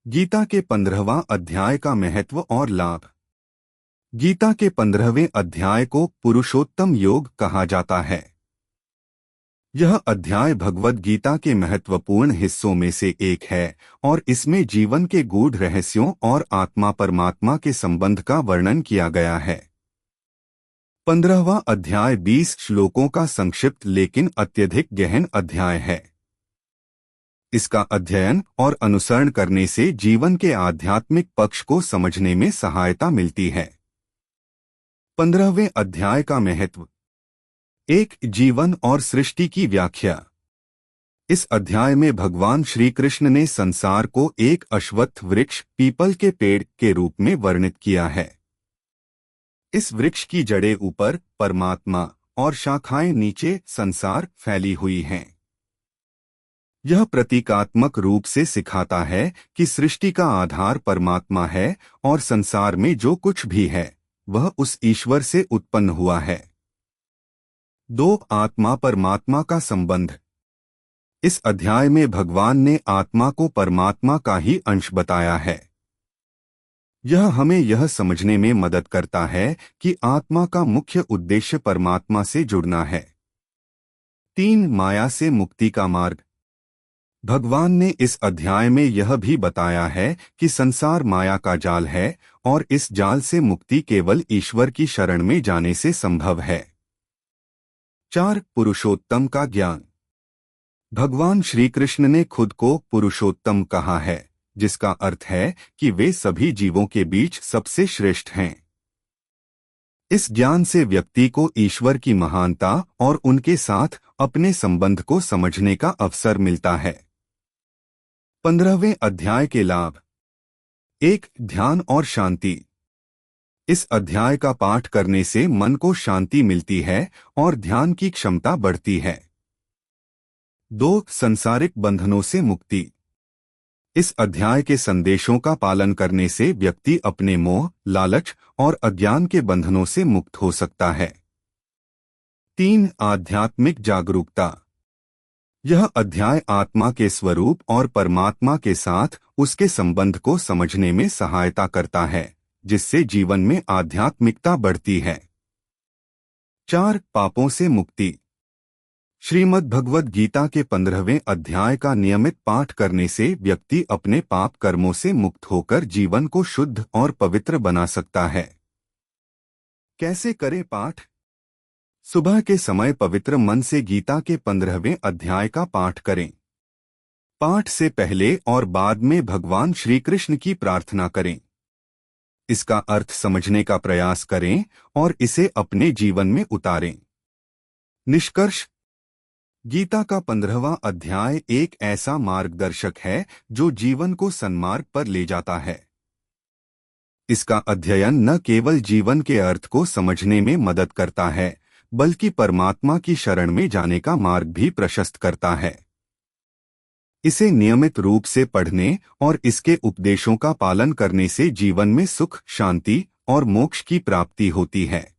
गीता के 15वां अध्याय का महत्व और लाभ। गीता के 15वें अध्याय को पुरुषोत्तम योग कहा जाता है। यह अध्याय भगवद गीता के महत्वपूर्ण हिस्सों में से एक है और इसमें जीवन के गूढ़ रहस्यों और आत्मा परमात्मा के संबंध का वर्णन किया गया है। 15वां अध्याय 20 श्लोकों का संक्षिप्त लेकिन अत्यधिक गहन अध्याय है। इसका अध्ययन और अनुसरण करने से जीवन के आध्यात्मिक पक्ष को समझने में सहायता मिलती है। 15वें अध्याय का महत्व। 1. जीवन और सृष्टि की व्याख्या। इस अध्याय में भगवान श्री कृष्ण ने संसार को एक अश्वत्थ वृक्ष पीपल के पेड़ के रूप में वर्णित किया है। इस वृक्ष की जड़ें ऊपर परमात्मा और शाखाएं नीचे संसार फैली हुई हैं। यह प्रतीकात्मक रूप से सिखाता है कि सृष्टि का आधार परमात्मा है और संसार में जो कुछ भी है वह उस ईश्वर से उत्पन्न हुआ है। 2. आत्मा परमात्मा का संबंध। इस अध्याय में भगवान ने आत्मा को परमात्मा का ही अंश बताया है। यह हमें यह समझने में मदद करता है कि आत्मा का मुख्य उद्देश्य परमात्मा से जुड़ना है। 3. माया से मुक्ति का मार्ग। भगवान ने इस अध्याय में यह भी बताया है कि संसार माया का जाल है और इस जाल से मुक्ति केवल ईश्वर की शरण में जाने से संभव है। 4. पुरुषोत्तम का ज्ञान। भगवान श्री कृष्ण ने खुद को पुरुषोत्तम कहा है, जिसका अर्थ है कि वे सभी जीवों के बीच सबसे श्रेष्ठ हैं। इस ज्ञान से व्यक्ति को ईश्वर की महानता और उनके साथ अपने संबंध को समझने का अवसर मिलता है। 15वें अध्याय के लाभ। 1. ध्यान और शांति। इस अध्याय का पाठ करने से मन को शांति मिलती है और ध्यान की क्षमता बढ़ती है। 2. संसारिक बंधनों से मुक्ति। इस अध्याय के संदेशों का पालन करने से व्यक्ति अपने मोह, लालच और अज्ञान के बंधनों से मुक्त हो सकता है। 3. आध्यात्मिक जागरूकता। यह अध्याय आत्मा के स्वरूप और परमात्मा के साथ उसके संबंध को समझने में सहायता करता है, जिससे जीवन में आध्यात्मिकता बढ़ती है। 4. पापों से मुक्ति। श्रीमद् भगवद गीता के 15वें अध्याय का नियमित पाठ करने से व्यक्ति अपने पाप कर्मों से मुक्त होकर जीवन को शुद्ध और पवित्र बना सकता है। कैसे करें पाठ? सुबह के समय पवित्र मन से गीता के 15वें अध्याय का पाठ करें। पाठ से पहले और बाद में भगवान श्री कृष्ण की प्रार्थना करें। इसका अर्थ समझने का प्रयास करें और इसे अपने जीवन में उतारें। निष्कर्ष। गीता का 15वां अध्याय एक ऐसा मार्गदर्शक है जो जीवन को सन्मार्ग पर ले जाता है। इसका अध्ययन न केवल जीवन के अर्थ को समझने में मदद करता है, बल्कि परमात्मा की शरण में जाने का मार्ग भी प्रशस्त करता है। इसे नियमित रूप से पढ़ने और इसके उपदेशों का पालन करने से जीवन में सुख, शांति और मोक्ष की प्राप्ति होती है।